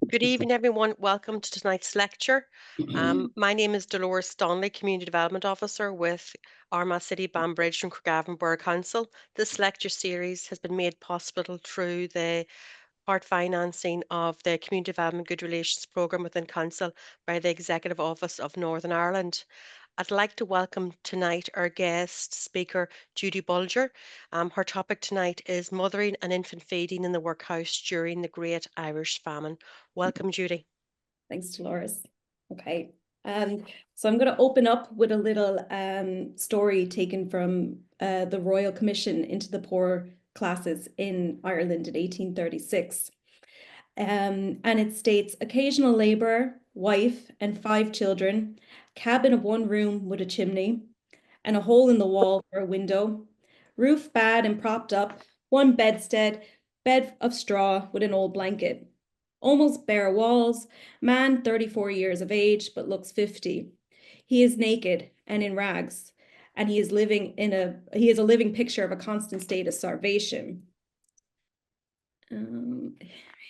Good evening, everyone. Welcome to tonight's lecture. My name is Dolores Donnelly, Community Development Officer with Armagh City, Banbridge and Craigavon Borough Council. This lecture series has been made possible through the part financing of the Community Development Good Relations Programme within Council by the Executive Office of Northern Ireland. I'd like to welcome tonight our guest speaker, Judy Bolger. Her topic tonight is mothering and infant feeding in the workhouse during the Great Irish Famine. Welcome, Judy. Thanks, Dolores. Okay, so I'm going to open up with a little story taken from the Royal Commission into the Poor Classes in Ireland in 1836. And it states, occasional labour, wife and 5 children, cabin of 1 room with a chimney, and a hole in the wall for a window, roof bad and propped up, 1 bedstead, bed of straw with an old blanket. Almost bare walls, man 34 years of age, but looks 50. He is naked and in rags, and he is a living picture of a constant state of starvation.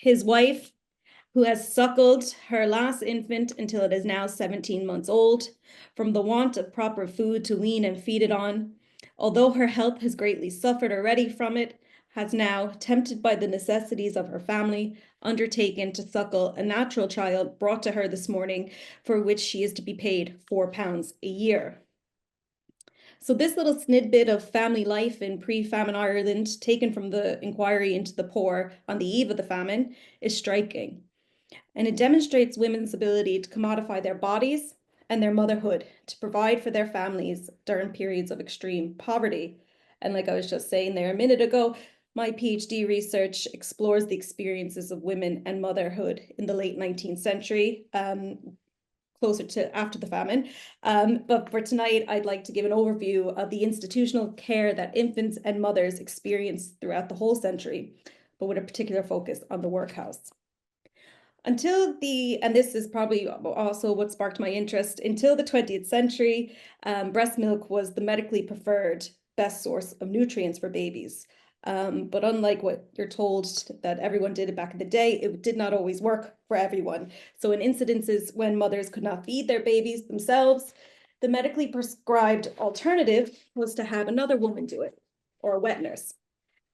His wife, who has suckled her last infant until it is now 17 months old, from the want of proper food to wean and feed it on, although her health has greatly suffered already from it, has now, tempted by the necessities of her family, undertaken to suckle a natural child brought to her this morning, for which she is to be paid £4 a year. So this little snippet of family life in pre-famine Ireland, taken from the inquiry into the poor on the eve of the famine, is striking. And it demonstrates women's ability to commodify their bodies and their motherhood to provide for their families during periods of extreme poverty. And like I was just saying there a minute ago, my PhD research explores the experiences of women and motherhood in the late 19th century, closer to after the famine. But for tonight, I'd like to give an overview of the institutional care that infants and mothers experienced throughout the whole century, but with a particular focus on the workhouse. And this is probably also what sparked my interest, until the 20th century, breast milk was the medically preferred best source of nutrients for babies. But unlike what you're told that everyone did it back in the day, it did not always work for everyone. So in incidences when mothers could not feed their babies themselves, the medically prescribed alternative was to have another woman do it, or a wet nurse.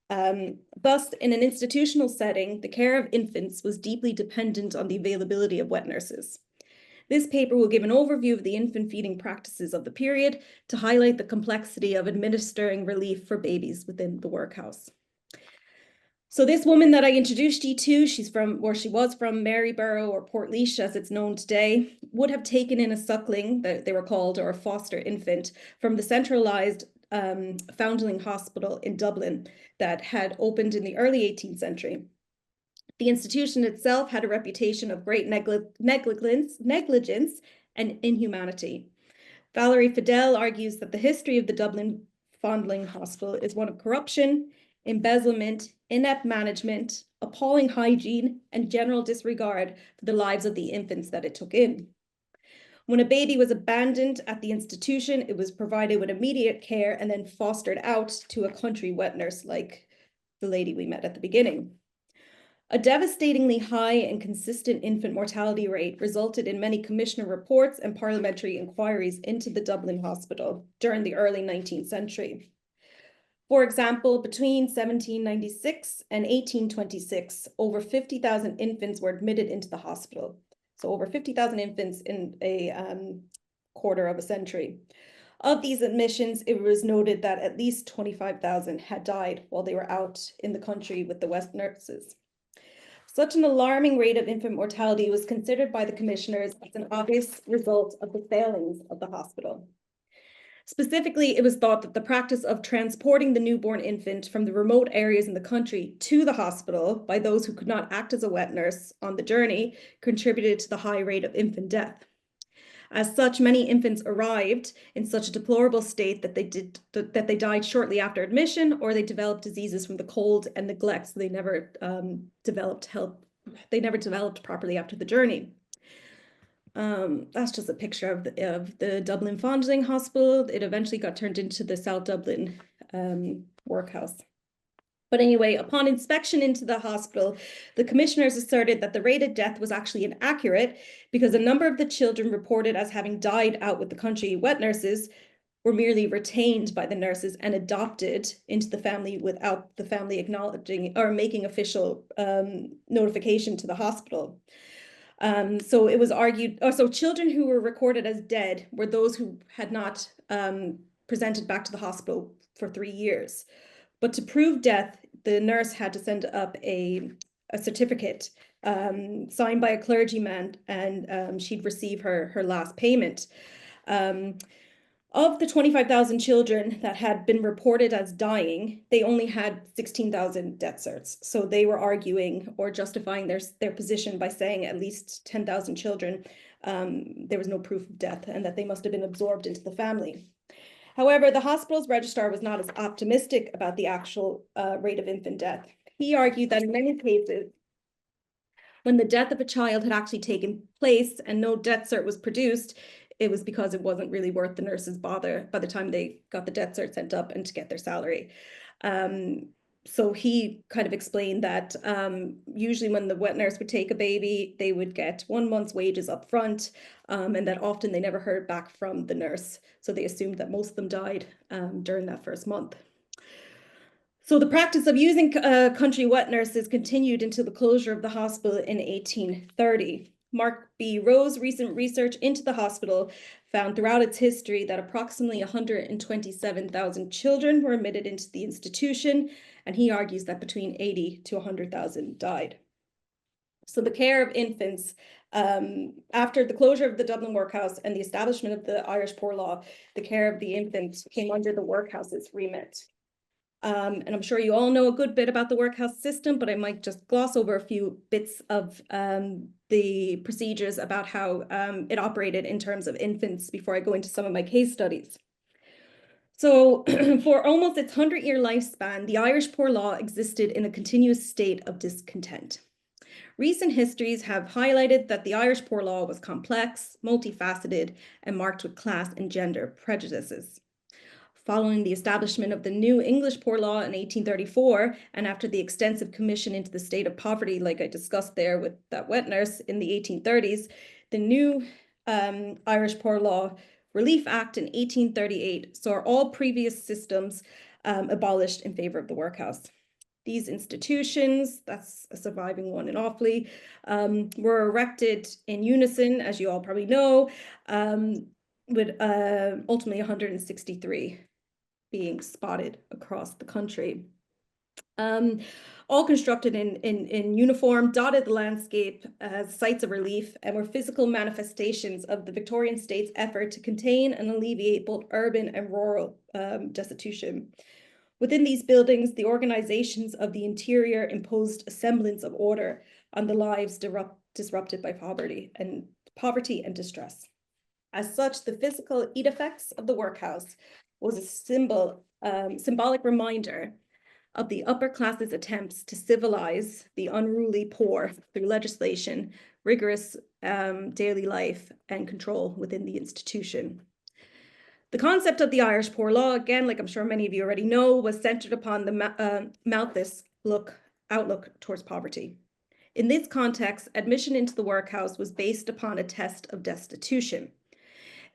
Thus, in an institutional setting, the care of infants was deeply dependent on the availability of wet nurses. This paper will give an overview of the infant feeding practices of the period to highlight the complexity of administering relief for babies within the workhouse. So this woman that I introduced you to, she was from Maryborough, or Portlaoise as it's known today, would have taken in a suckling, that they were called, or a foster infant, from the centralised Foundling Hospital in Dublin that had opened in the early 18th century. The institution itself had a reputation of great negligence and inhumanity. Valerie Fidel argues that the history of the Dublin Foundling Hospital is one of corruption, embezzlement, inept management, appalling hygiene, and general disregard for the lives of the infants that it took in. When a baby was abandoned at the institution, it was provided with immediate care and then fostered out to a country wet nurse like the lady we met at the beginning. A devastatingly high and consistent infant mortality rate resulted in many commissioner reports and parliamentary inquiries into the Dublin Hospital during the early 19th century. For example, between 1796 and 1826, over 50,000 infants were admitted into the hospital. So over 50,000 infants in a quarter of a century. Of these admissions, it was noted that at least 25,000 had died while they were out in the country with the wet nurses. Such an alarming rate of infant mortality was considered by the commissioners as an obvious result of the failings of the hospital. Specifically, it was thought that the practice of transporting the newborn infant from the remote areas in the country to the hospital by those who could not act as a wet nurse on the journey contributed to the high rate of infant death. As such, many infants arrived in such a deplorable state that they died shortly after admission, or they developed diseases from the cold and neglect. So they never developed properly after the journey. That's just a picture of the Dublin Foundling Hospital. It eventually got turned into the South Dublin workhouse. But anyway, upon inspection into the hospital, the commissioners asserted that the rate of death was actually inaccurate because a number of the children reported as having died out with the country wet nurses were merely retained by the nurses and adopted into the family without the family acknowledging or making official notification to the hospital. So it was argued, so children who were recorded as dead were those who had not presented back to the hospital for 3 years. But to prove death, the nurse had to send up a certificate signed by a clergyman, and she'd receive her last payment. Of the 25,000 children that had been reported as dying, they only had 16,000 death certs. So they were arguing or justifying their position by saying at least 10,000 children, there was no proof of death and that they must have been absorbed into the family. However, the hospital's registrar was not as optimistic about the actual rate of infant death. He argued that in many cases, when the death of a child had actually taken place and no death cert was produced, it was because it wasn't really worth the nurses' bother by the time they got the death cert sent up and to get their salary. So he kind of explained that usually when the wet nurse would take a baby, they would get 1 month's wages up front, and that often they never heard back from the nurse. So they assumed that most of them died during that first month. So the practice of using country wet nurses continued until the closure of the hospital in 1830. Mark B. Rowe's recent research into the hospital found throughout its history that approximately 127,000 children were admitted into the institution, and he argues that between 80 to 100,000 died. So the care of infants, after the closure of the Dublin workhouse and the establishment of the Irish Poor Law, the care of the infants came under the workhouse's remit. And I'm sure you all know a good bit about the workhouse system, but I might just gloss over a few bits of the procedures about how it operated in terms of infants before I go into some of my case studies. So for almost its 100-year lifespan, the Irish Poor Law existed in a continuous state of discontent. Recent histories have highlighted that the Irish Poor Law was complex, multifaceted, and marked with class and gender prejudices. Following the establishment of the new English Poor Law in 1834, and after the extensive commission into the state of poverty, like I discussed there with that wet nurse in the 1830s, the new Irish Poor Law Relief Act in 1838 saw all previous systems abolished in favor of the workhouse. These institutions, that's a surviving one in Offaly, were erected in unison, as you all probably know, with ultimately 163 being spotted across the country. All constructed in uniform, dotted the landscape as sites of relief and were physical manifestations of the Victorian state's effort to contain and alleviate both urban and rural destitution. Within these buildings, the organizations of the interior imposed a semblance of order on the lives disrupted by poverty and distress. As such, the physical edifex of the workhouse was a symbolic reminder of the upper class's attempts to civilize the unruly poor through legislation, rigorous daily life, and control within the institution. The concept of the Irish Poor Law, again, like I'm sure many of you already know, was centered upon the Malthus outlook towards poverty. In this context, admission into the workhouse was based upon a test of destitution.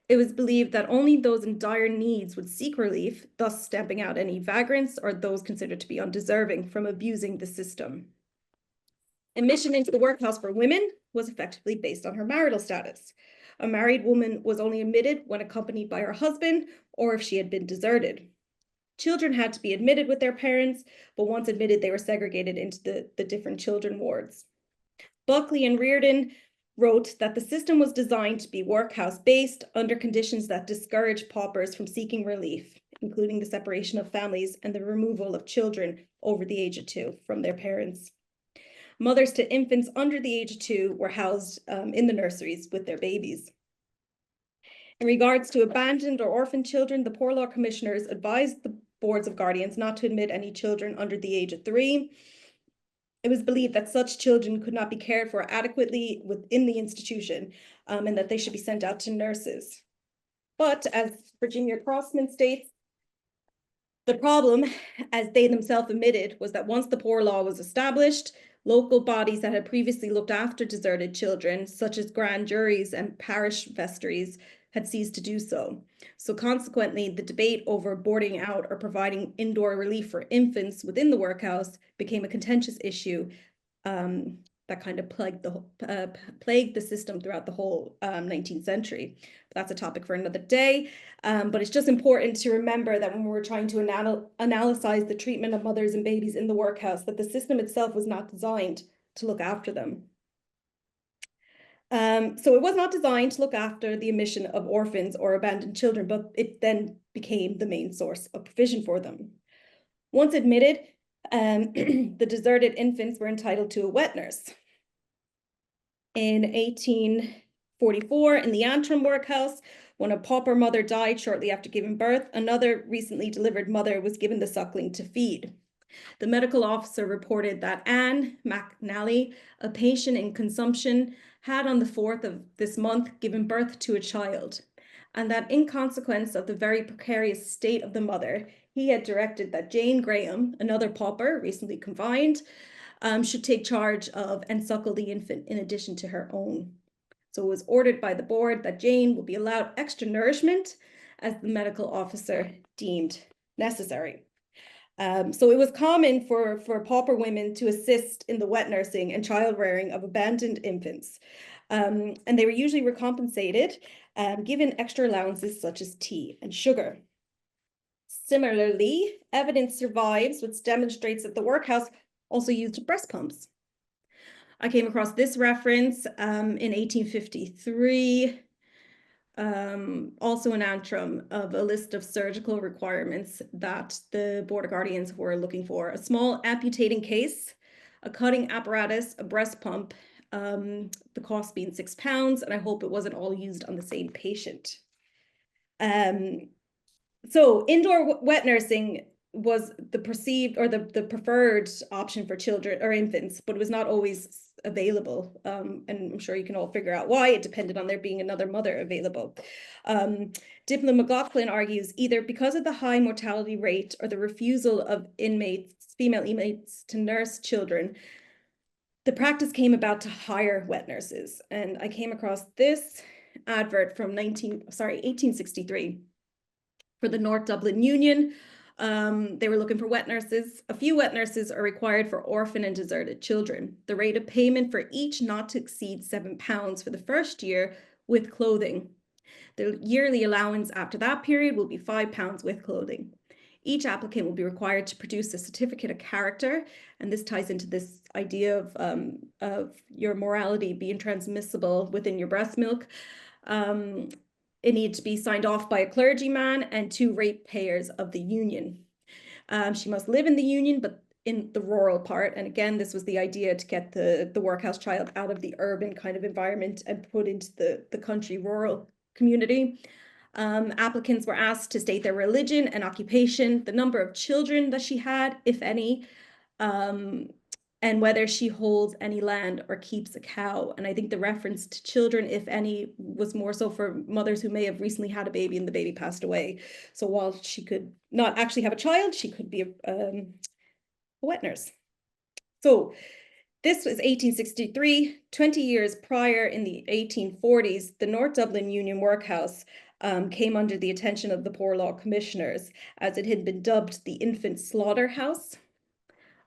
It was believed that only those in dire needs would seek relief, thus stamping out any vagrants or those considered to be undeserving from abusing the system. Admission into the workhouse for women was effectively based on her marital status. A married woman was only admitted when accompanied by her husband or if she had been deserted. Children had to be admitted with their parents, but once admitted, they were segregated into the different children wards. Buckley and Reardon wrote that the system was designed to be workhouse-based under conditions that discourage paupers from seeking relief, including the separation of families and the removal of children over the age of 2 from their parents. Mothers to infants under the age of 2 were housed in the nurseries with their babies. In regards to abandoned or orphaned children, the Poor Law Commissioners advised the boards of guardians not to admit any children under the age of 3. It was believed that such children could not be cared for adequately within the institution and that they should be sent out to nurses. But as Virginia Crossman states, The problem, as they themselves admitted, was that once the poor law was established, local bodies that had previously looked after deserted children, such as grand juries and parish vestries, had ceased to do so. So consequently, the debate over boarding out or providing indoor relief for infants within the workhouse became a contentious issue that kind of plagued the system throughout the whole 19th century. But that's a topic for another day. But it's just important to remember that when we're trying to analyze the treatment of mothers and babies in the workhouse, that the system itself was not designed to look after them. So it was not designed to look after the admission of orphans or abandoned children, but it then became the main source of provision for them. Once admitted, the deserted infants were entitled to a wet nurse. In 1844, in the Antrim workhouse, when a pauper mother died shortly after giving birth, another recently delivered mother was given the suckling to feed. The medical officer reported that Anne McNally, a patient in consumption, had on the 4th of this month given birth to a child, and that in consequence of the very precarious state of the mother, he had directed that Jane Graham, another pauper recently confined, should take charge of and suckle the infant in addition to her own. So it was ordered by the board that Jane will be allowed extra nourishment as the medical officer deemed necessary. So it was common for pauper women to assist in the wet nursing and child rearing of abandoned infants. And they were usually recompensated, given extra allowances such as tea and sugar. Similarly, evidence survives which demonstrates that the workhouse also used breast pumps. I came across this reference in 1853, also in Antrim, of a list of surgical requirements that the Border Guardians were looking for: a small amputating case, a cutting apparatus, a breast pump, the cost being £6, and I hope it wasn't all used on the same patient. So indoor wet nursing was the perceived or the preferred option for children or infants, but it was not always available. And I'm sure you can all figure out why. It depended on there being another mother available. Dipla McLaughlin argues either because of the high mortality rate or the refusal of female inmates to nurse children, the practice came about to hire wet nurses. And I came across this advert from 1863. For the North Dublin Union, they were looking for wet nurses. A few wet nurses are required for orphan and deserted children. The rate of payment for each not to exceed £7 for the first year with clothing. The yearly allowance after that period will be £5 with clothing. Each applicant will be required to produce a certificate of character, and this ties into this idea of your morality being transmissible within your breast milk. It needs to be signed off by a clergyman and 2 ratepayers of the union. She must live in the union, but in the rural part. And again, this was the idea to get the workhouse child out of the urban kind of environment and put into the country rural community. Applicants were asked to state their religion and occupation, the number of children that she had, if any, and whether she holds any land or keeps a cow. And I think the reference to children, if any, was more so for mothers who may have recently had a baby and the baby passed away. So while she could not actually have a child, she could be a wet nurse. So this was 1863. 20 years prior, in the 1840s, the North Dublin Union Workhouse came under the attention of the Poor Law Commissioners, as it had been dubbed the Infant Slaughterhouse.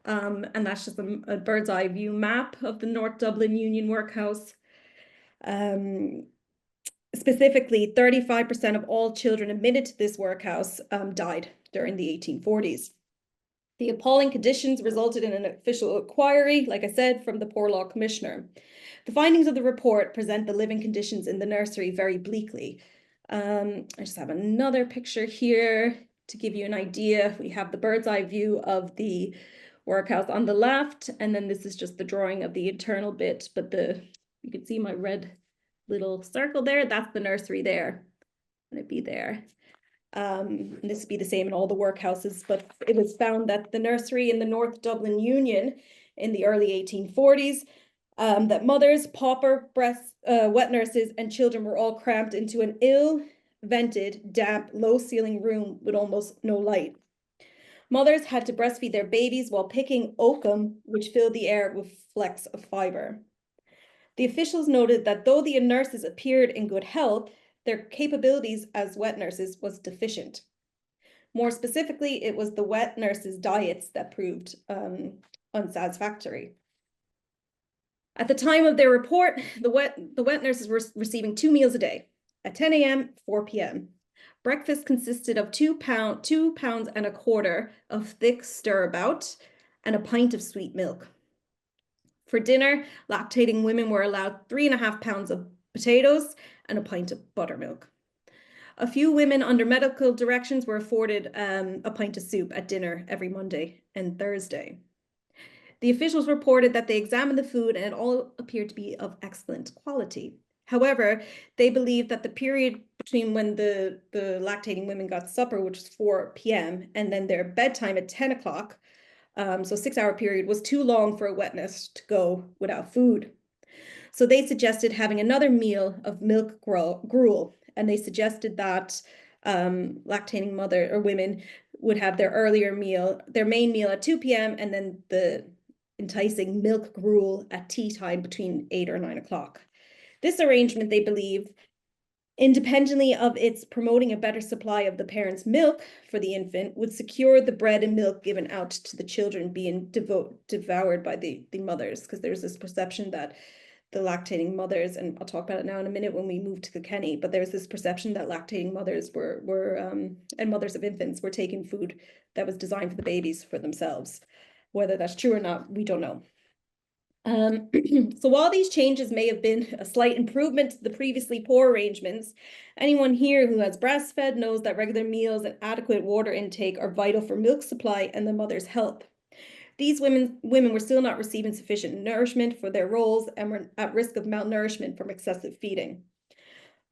And that's just a bird's eye view map of the North Dublin Union Workhouse. Specifically, 35% of all children admitted to this workhouse died during the 1840s. The appalling conditions resulted in an official inquiry, like I said, from the Poor Law Commissioner. The findings of the report present the living conditions in the nursery very bleakly. I just have another picture here to give you an idea. We have the bird's eye view of the workhouse on the left, and then this is just the drawing of the internal bit, but you can see my red little circle there. That's the nursery there. And it'd be there. And this would be the same in all the workhouses, but it was found that the nursery in the North Dublin Union in the early 1840s, that mothers, pauper, wet nurses, and children were all cramped into an ill-vented, damp, low-ceiling room with almost no light. Mothers had to breastfeed their babies while picking oakum, which filled the air with flecks of fiber. The officials noted that though the nurses appeared in good health, their capabilities as wet nurses was deficient. More specifically, it was the wet nurses' diets that proved unsatisfactory. At the time of their report, the wet nurses were receiving 2 meals a day at 10 a.m., 4 p.m. Breakfast consisted of 2 pounds and a quarter of thick stirabout and a pint of sweet milk. For dinner, lactating women were allowed 3.5 pounds of potatoes and a pint of buttermilk. A few women under medical directions were afforded a pint of soup at dinner every Monday and Thursday. The officials reported that they examined the food and it all appeared to be of excellent quality. However, they believed that the period between when the lactating women got supper, which was 4 p.m., and then their bedtime at 10 o'clock, so 6-hour period, was too long for a wet nurse to go without food. So they suggested having another meal of milk gruel, and they suggested that lactating mother or women would have their main meal at 2 p.m. and then the enticing milk gruel at tea time between 8 or 9 o'clock. This arrangement, they believe, independently of its promoting a better supply of the parent's milk for the infant, would secure the bread and milk given out to the children being devoured by the mothers, because there's this perception that the lactating mothers, and I'll talk about it now in a minute when we move to Kilkenny, but there's this perception that lactating mothers and mothers of infants were taking food that was designed for the babies for themselves. Whether that's true or not, we don't know. So while these changes may have been a slight improvement to the previously poor arrangements, anyone here who has breastfed knows that regular meals and adequate water intake are vital for milk supply and the mother's health. These women were still not receiving sufficient nourishment for their roles and were at risk of malnourishment from excessive feeding.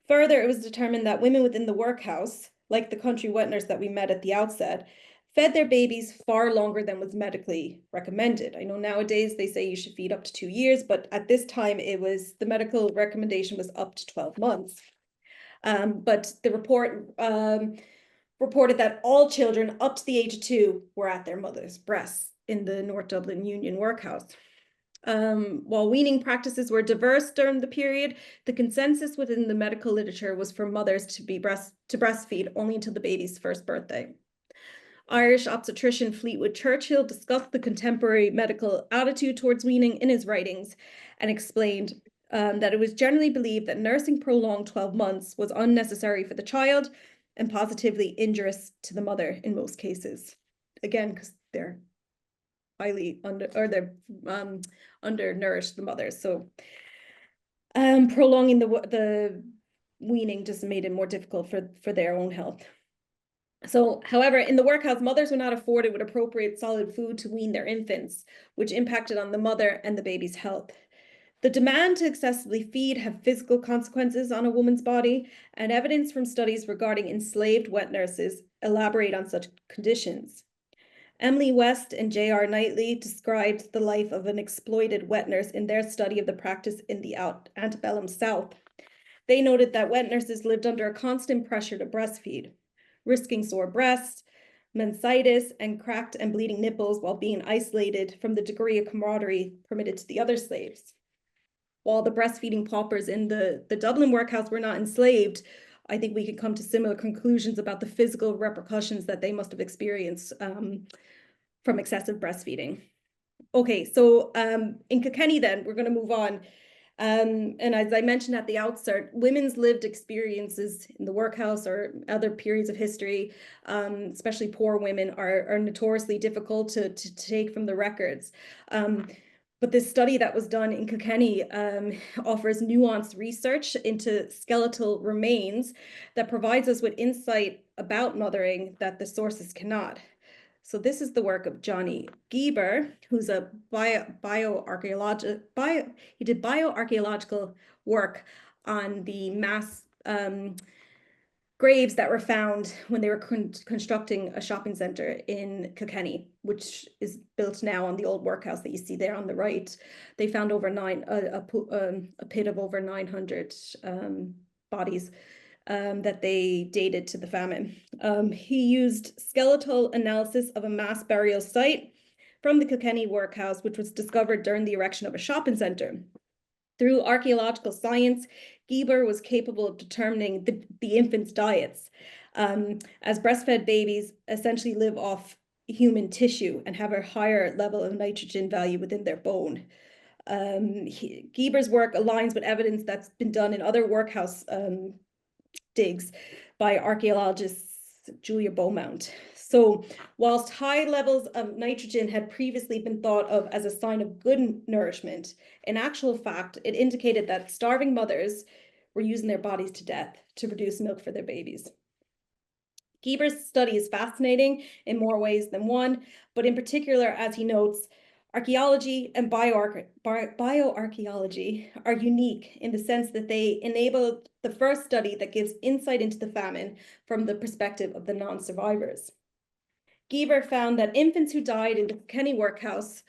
Further, it was determined that women within the workhouse, like the country wet nurse that we met at the outset, fed their babies far longer than was medically recommended. I know nowadays they say you should feed up to 2 years, but at this time the medical recommendation was up to 12 months. But the report reported that all children up to the age of 2 were at their mother's breasts in the North Dublin Union workhouse. While weaning practices were diverse during the period, the consensus within the medical literature was for mothers to breastfeed only until the baby's first birthday. Irish obstetrician Fleetwood Churchill discussed the contemporary medical attitude towards weaning in his writings and explained that it was generally believed that nursing prolonged 12 months was unnecessary for the child and positively injurious to the mother in most cases. Again, because they're highly undernourished, the mothers. So prolonging the weaning just made it more difficult for their own health. So, however, in the workhouse, mothers were not afforded with appropriate solid food to wean their infants, which impacted on the mother and the baby's health. The demand to excessively feed have physical consequences on a woman's body, and evidence from studies regarding enslaved wet nurses elaborate on such conditions. Emily West and J.R. Knightley described the life of an exploited wet nurse in their study of the practice in the antebellum South. They noted that wet nurses lived under a constant pressure to breastfeed, risking sore breasts, meningitis, and cracked and bleeding nipples while being isolated from the degree of camaraderie permitted to the other slaves. While the breastfeeding paupers in the Dublin workhouse were not enslaved, I think we could come to similar conclusions about the physical repercussions that they must have experienced from excessive breastfeeding. Okay, so in Kilkenny then, we're going to move on. And as I mentioned at the outset, women's lived experiences in the workhouse or other periods of history, especially poor women, are notoriously difficult to take from the records. But this study that was done in Kilkenny offers nuanced research into skeletal remains that provides us with insight about mothering that the sources cannot. So this is the work of Johnny Gieber, who's a he did bioarchaeological work on the mass graves that were found when they were constructing a shopping centre in Kilkenny, which is built now on the old workhouse that you see there on the right. They found over a pit of over 900 bodies. that they dated to the famine. He used skeletal analysis of a mass burial site from the Kilkenny workhouse, which was discovered during the erection of a shopping centre. Through archaeological science, Geber was capable of determining the infants' diets, as breastfed babies essentially live off human tissue and have a higher level of nitrogen value within their bone. Geber's work aligns with evidence that's been done in other workhouse digs by archaeologist Julia Beaumont. So whilst high levels of nitrogen had previously been thought of as a sign of good nourishment, in actual fact, it indicated that starving mothers were using their bodies to death to produce milk for their babies. Geber's study is fascinating in more ways than one, but in particular, as he notes, archaeology and bioarchaeology are unique in the sense that they enable the first study that gives insight into the famine from the perspective of the non-survivors. Geber found that infants who died in the Kilkenny workhouse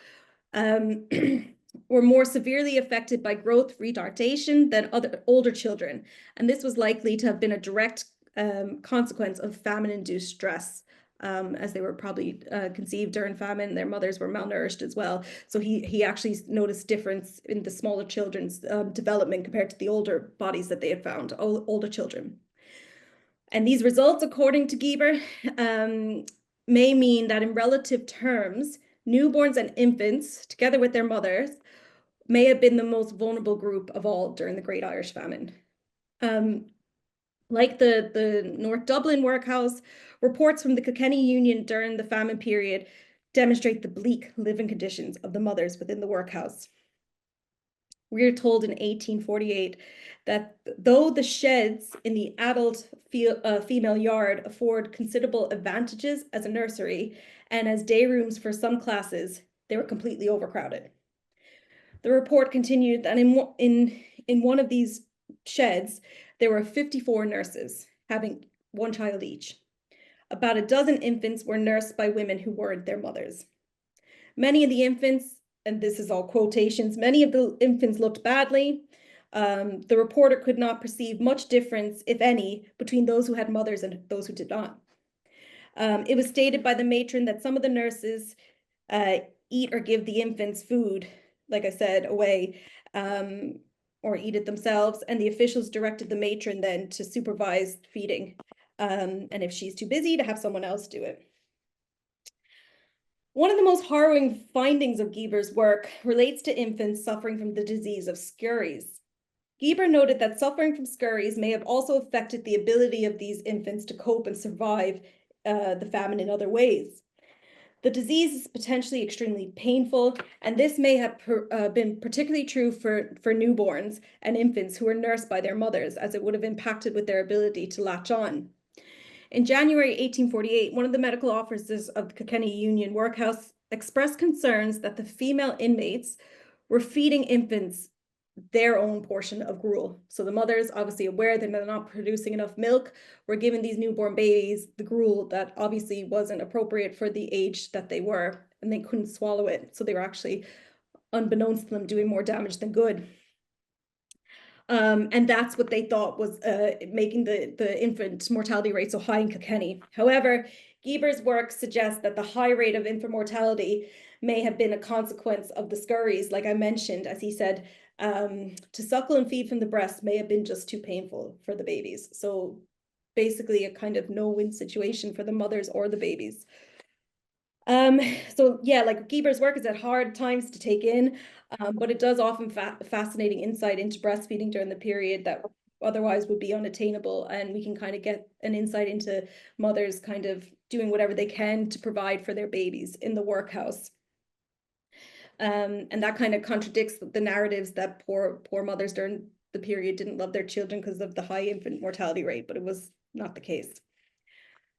were more severely affected by growth retardation than older children, and this was likely to have been a direct consequence of famine-induced stress. As they were probably conceived during famine, their mothers were malnourished as well. So he actually noticed difference in the smaller children's development compared to the older bodies that they had found, older children. And these results, according to Geber, may mean that in relative terms, newborns and infants, together with their mothers, may have been the most vulnerable group of all during the Great Irish Famine. Like the North Dublin workhouse, reports from the Kilkenny Union during the famine period demonstrate the bleak living conditions of the mothers within the workhouse. We are told in 1848 that though the sheds in the adult female yard afford considerable advantages as a nursery and as day rooms for some classes, they were completely overcrowded. The report continued that in one of these sheds, there were 54 nurses, having one child each. About a dozen infants were nursed by women who weren't their mothers. Many of the infants, and this is all quotations, many of the infants looked badly. The reporter could not perceive much difference, if any, between those who had mothers and those who did not. It was stated by the matron that some of the nurses eat or give the infants food, like I said, away, or eat it themselves, and the officials directed the matron then to supervise feeding, and if she's too busy, to have someone else do it. One of the most harrowing findings of Geber's work relates to infants suffering from the disease of scurries. Geber noted that suffering from scurries may have also affected the ability of these infants to cope and survive the famine in other ways. The disease is potentially extremely painful, and this may have been particularly true for newborns and infants who were nursed by their mothers, as it would have impacted with their ability to latch on. In January 1848, one of the medical officers of the Kilkenny Union workhouse expressed concerns that the female inmates were feeding infants their own portion of gruel. So the mothers, obviously aware that they're not producing enough milk, were giving these newborn babies the gruel that obviously wasn't appropriate for the age that they were, and they couldn't swallow it. So they were actually, unbeknownst to them, doing more damage than good. And that's what they thought was making the infant mortality rate so high in Kilkenny. However, Geber's work suggests that the high rate of infant mortality may have been a consequence of the scurries, like I mentioned, as he said, to suckle and feed from the breast may have been just too painful for the babies. So basically a kind of no-win situation for the mothers or the babies. So yeah, like Geber's work is at hard times to take in, but it does offer fascinating insight into breastfeeding during the period that otherwise would be unattainable, and we can kind of get an insight into mothers kind of doing whatever they can to provide for their babies in the workhouse. And that kind of contradicts the narratives that poor mothers during the period didn't love their children because of the high infant mortality rate, but it was not the case.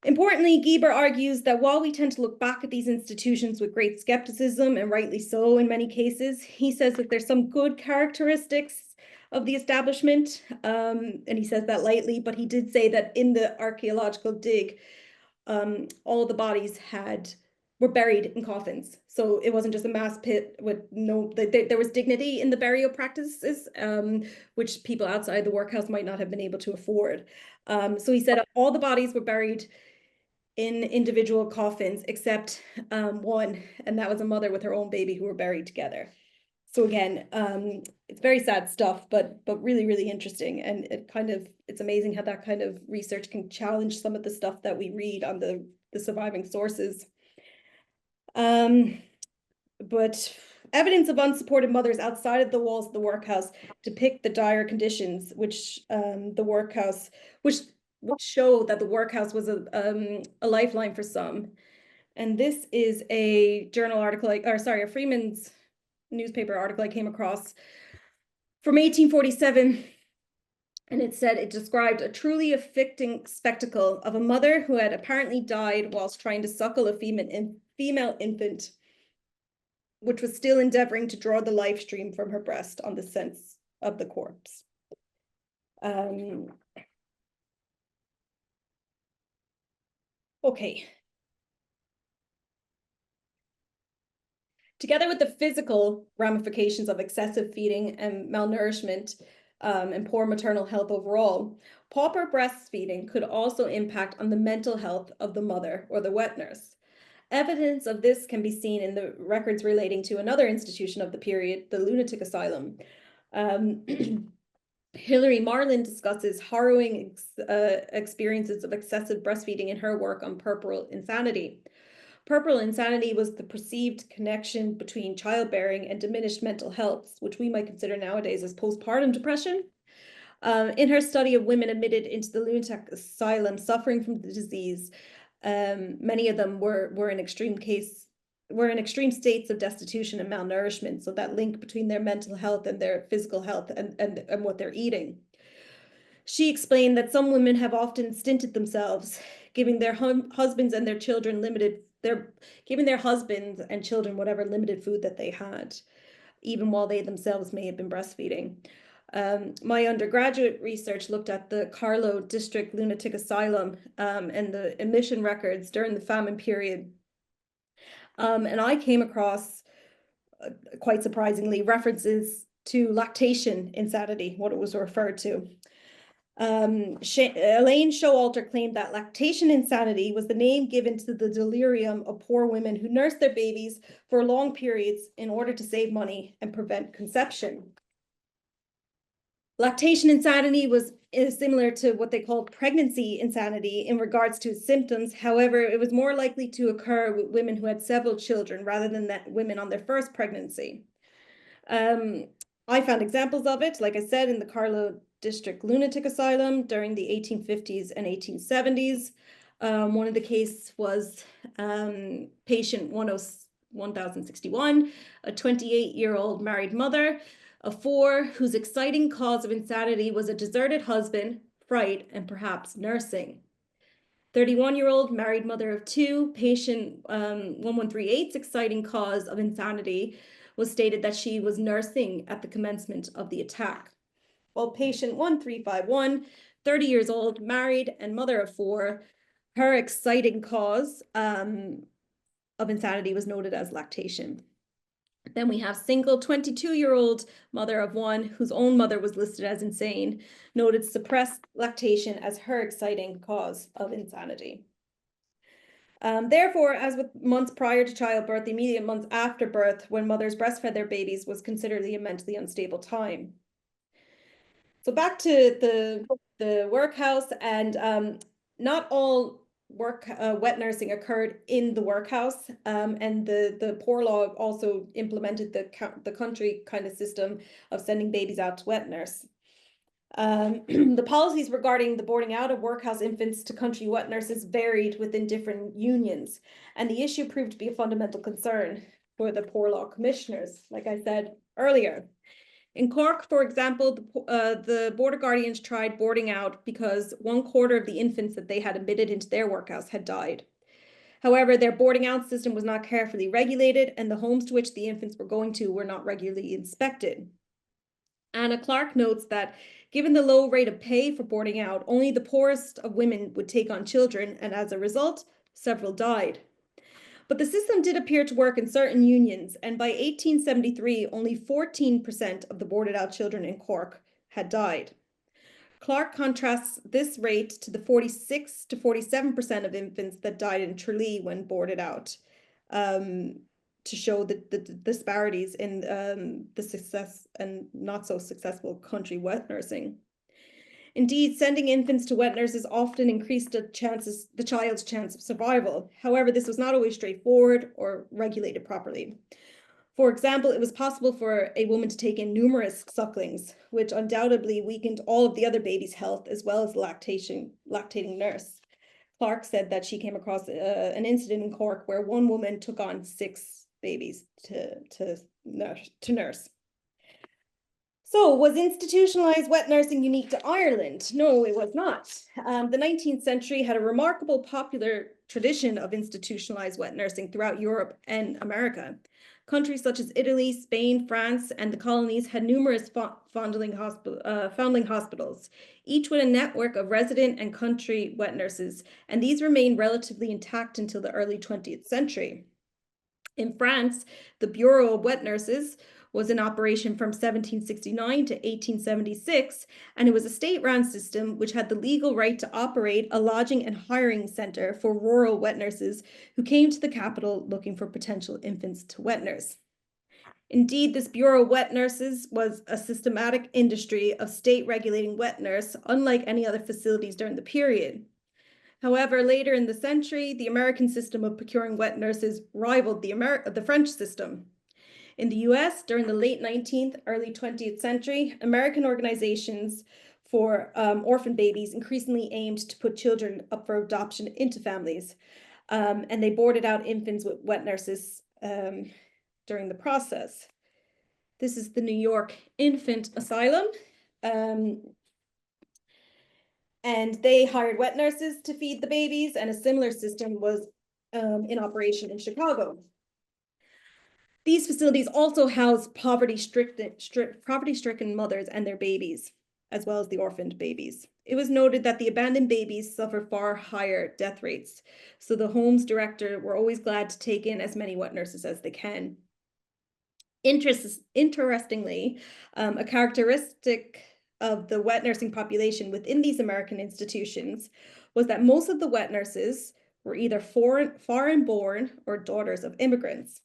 Importantly, Geber argues that while we tend to look back at these institutions with great skepticism, and rightly so in many cases, he says that there's some good characteristics of the establishment, and he says that lightly, but he did say that in the archaeological dig, all the bodies had were buried in coffins. So it wasn't just a mass pit with there was dignity in the burial practices, which people outside the workhouse might not have been able to afford. So he said all the bodies were buried in individual coffins except one, and that was a mother with her own baby who were buried together. So again, it's very sad stuff, but really, really interesting. And it's amazing how that kind of research can challenge some of the stuff that we read on the surviving sources. But evidence of unsupported mothers outside of the walls of the workhouse depict the dire conditions, which show that the workhouse was a lifeline for some. And this is a journal article, a Freeman's newspaper article I came across from 1847. And it said it described a truly afflicting spectacle of a mother who had apparently died whilst trying to suckle a female infant, which was still endeavoring to draw the life stream from her breast on the sense of the corpse. Okay. Together with the physical ramifications of excessive feeding and malnourishment and poor maternal health overall, pauper breastfeeding could also impact on the mental health of the mother or the wet nurse. Evidence of this can be seen in the records relating to another institution of the period, the lunatic asylum. Hilary Marlin discusses harrowing experiences of excessive breastfeeding in her work on puerperal insanity. Puerperal insanity was the perceived connection between childbearing and diminished mental health, which we might consider nowadays as postpartum depression. In her study of women admitted into the lunatic asylum suffering from the disease, many of them were in extreme states of destitution and malnourishment, so that link between their mental health and their physical health and what they're eating. She explained that some women have often stinted themselves, giving their husbands and their children whatever limited food that they had, even while they themselves may have been breastfeeding. My undergraduate research looked at the Carlow District Lunatic Asylum and the admission records during the famine period. And I came across, quite surprisingly, references to lactation insanity, what it was referred to. Elaine Showalter claimed that lactation insanity was the name given to the delirium of poor women who nursed their babies for long periods in order to save money and prevent conception. Lactation insanity is similar to what they called pregnancy insanity in regards to symptoms. However, it was more likely to occur with women who had several children rather than women on their first pregnancy. I found examples of it, like I said, in the Carlow District Lunatic Asylum during the 1850s and 1870s. One of the cases was patient 1061, a 28-year-old married mother of 4 whose exciting cause of insanity was a deserted husband, fright, and perhaps nursing. 31-year-old married mother of 2, patient 1138's exciting cause of insanity was stated that she was nursing at the commencement of the attack. While patient 1351, 30 years old, married and mother of 4, her exciting cause of insanity was noted as lactation. Then we have single 22-year-old mother of 1, whose own mother was listed as insane, noted suppressed lactation as her exciting cause of insanity. Therefore, as with months prior to childbirth, the immediate months after birth, when mothers breastfed their babies, was considered a mentally unstable time. So back to the workhouse, and not all wet nursing occurred in the workhouse, and the poor law also implemented the country kind of system of sending babies out to wet nurse. The policies regarding the boarding out of workhouse infants to country wet nurses varied within different unions, and the issue proved to be a fundamental concern for the poor law commissioners, like I said earlier. In Cork, for example, the Border Guardians tried boarding out because 1/4 of the infants that they had admitted into their workhouse had died. However, their boarding out system was not carefully regulated, and the homes to which the infants were going to were not regularly inspected. Anna Clark notes that given the low rate of pay for boarding out, only the poorest of women would take on children, and as a result, several died. But the system did appear to work in certain unions, and by 1873, only 14% of the boarded out children in Cork had died. Clark contrasts this rate to the 46 to 47% of infants that died in Tralee when boarded out, to show the disparities in the success and not so successful country wet nursing. Indeed, sending infants to wet nurses often increased the child's chance of survival. However, this was not always straightforward or regulated properly. For example, it was possible for a woman to take in numerous sucklings, which undoubtedly weakened all of the other baby's health as well as the lactating nurse. Clark said that she came across an incident in Cork where one woman took on 6 babies to nurse. So, was institutionalized wet nursing unique to Ireland? No, it was not. The 19th century had a remarkable popular tradition of institutionalized wet nursing throughout Europe and America. Countries such as Italy, Spain, France, and the colonies had numerous foundling hospitals, each with a network of resident and country wet nurses, and these remained relatively intact until the early 20th century. In France, the Bureau of Wet Nurses was in operation from 1769 to 1876, and it was a state-run system which had the legal right to operate a lodging and hiring center for rural wet nurses who came to the capital looking for potential infants to wet nurse. Indeed, this Bureau of Wet Nurses was a systematic industry of state regulating wet nurse, unlike any other facilities during the period. However, later in the century, the American system of procuring wet nurses rivaled the French system. In the US, during the late 19th, early 20th century, American organizations for orphan babies increasingly aimed to put children up for adoption into families, and they boarded out infants with wet nurses during the process. This is the New York Infant Asylum. And they hired wet nurses to feed the babies, and a similar system was in operation in Chicago. These facilities also house poverty-stricken mothers and their babies, as well as the orphaned babies. It was noted that the abandoned babies suffer far higher death rates, so the home's director were always glad to take in as many wet nurses as they can. Interestingly, a characteristic of the wet nursing population within these American institutions was that most of the wet nurses were either foreign-born or daughters of immigrants.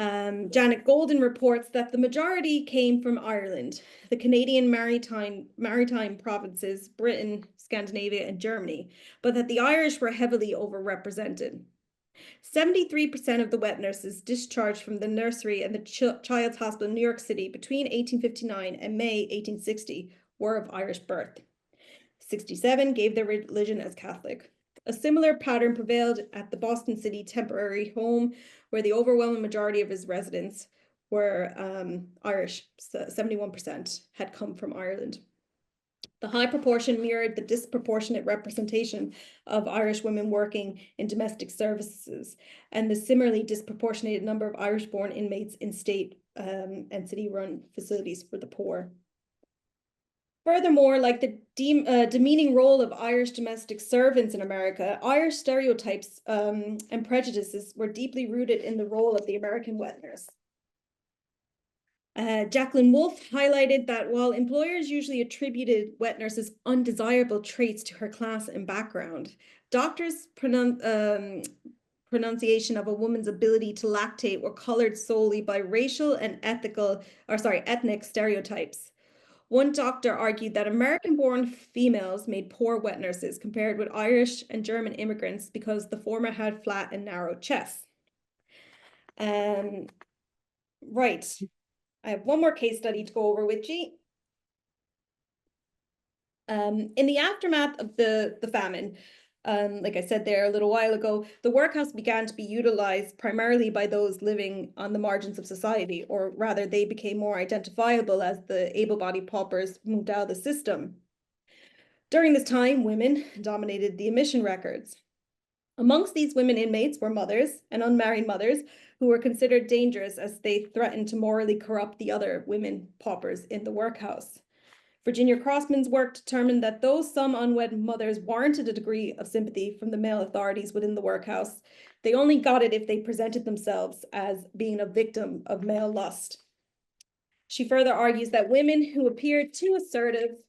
Janet Golden reports that the majority came from Ireland, the Canadian maritime provinces, Britain, Scandinavia, and Germany, but that the Irish were heavily overrepresented. 73% of the wet nurses discharged from the nursery and the Child's Hospital in New York City between 1859 and May 1860 were of Irish birth. 67 gave their religion as Catholic. A similar pattern prevailed at the Boston City temporary home, where the overwhelming majority of his residents were Irish. 71% had come from Ireland. The high proportion mirrored the disproportionate representation of Irish women working in domestic services and the similarly disproportionate number of Irish-born inmates in state and city-run facilities for the poor. Furthermore, like the demeaning role of Irish domestic servants in America, Irish stereotypes and prejudices were deeply rooted in the role of the American wet nurse. Jacqueline Wolfe highlighted that while employers usually attributed wet nurses' undesirable traits to her class and background, doctors' pronunciation of a woman's ability to lactate were colored solely by racial and ethnic stereotypes. One doctor argued that American-born females made poor wet nurses compared with Irish and German immigrants because the former had flat and narrow chests. Right. I have one more case study to go over with you. In the aftermath of the famine, like I said there a little while ago, the workhouse began to be utilized primarily by those living on the margins of society, or rather they became more identifiable as the able-bodied paupers moved out of the system. During this time, women dominated the admission records. Amongst these women inmates were mothers and unmarried mothers who were considered dangerous as they threatened to morally corrupt the other women paupers in the workhouse. Virginia Crossman's work determined that though some unwed mothers warranted a degree of sympathy from the male authorities within the workhouse, they only got it if they presented themselves as being a victim of male lust. She further argues that women who appeared too assertive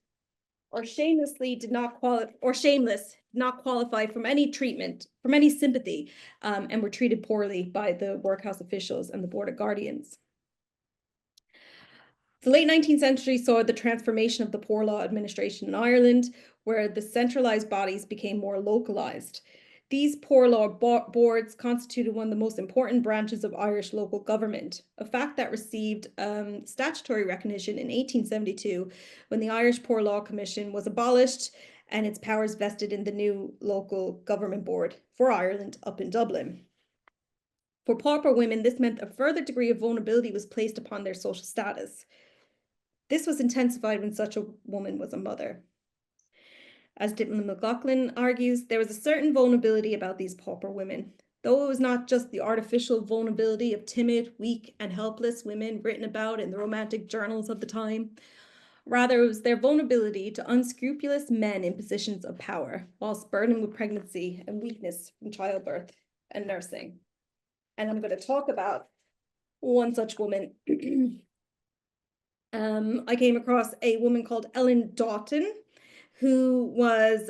or shamelessly did not qualify from any treatment, from any sympathy, and were treated poorly by the workhouse officials and the Board of Guardians. The late 19th century saw the transformation of the Poor Law Administration in Ireland, where the centralised bodies became more localised. These poor law boards constituted one of the most important branches of Irish local government, a fact that received statutory recognition in 1872 when the Irish Poor Law Commission was abolished and its powers vested in the new local government board for Ireland up in Dublin. For pauper women, this meant a further degree of vulnerability was placed upon their social status. This was intensified when such a woman was a mother. As Dylan McLaughlin argues, there was a certain vulnerability about these pauper women, though it was not just the artificial vulnerability of timid, weak, and helpless women written about in the romantic journals of the time. Rather, it was their vulnerability to unscrupulous men in positions of power, whilst burdened with pregnancy and weakness from childbirth and nursing. And I'm going to talk about one such woman. I came across a woman called Ellen Doughton, who was